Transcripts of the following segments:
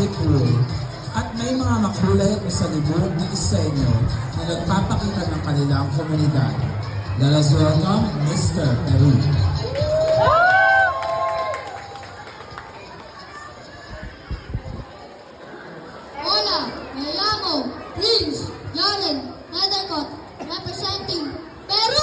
music room at may mga makulay at masalibong na disenyo na nagpapakita ng kanilang komunidad. Let us welcome Mr. Peru. Hola, me llamo Prince Yaren Nethercott, representing Peru!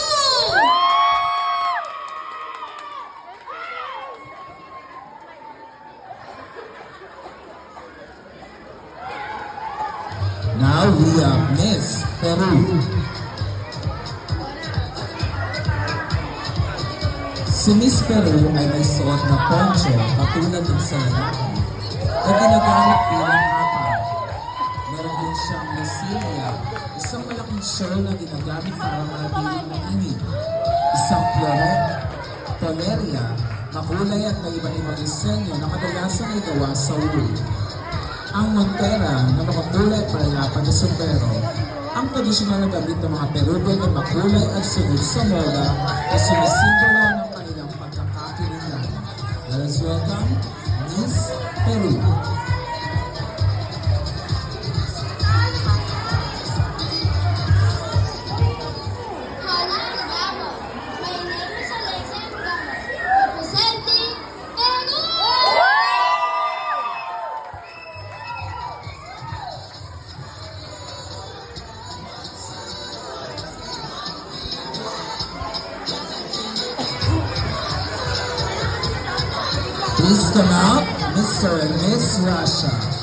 Now we have Miss Peru. Si Miss Peru ay may suot na poncho katulad ng sa lalaki na ginagamit bilang hapa. Meron din siyang lasilya, isang malaking shawl na ginagamit para manatiling mainit, isang toleria, makulay at may iba't ibang disenyo na kadalasan ay gawa sa wool. Ang montera na makulay at malapad na sombrero, ang tradisyonal na gamit ng mga Peruvian ay makulay at sunod sa moda na sumisimbolo ng kanilang pagkakakilanlan. Let us welcome Miss Peru. Hola, me llamo. My name is Alexia Gomez, representing Peru! Please come out, Mr. and Miss Russia.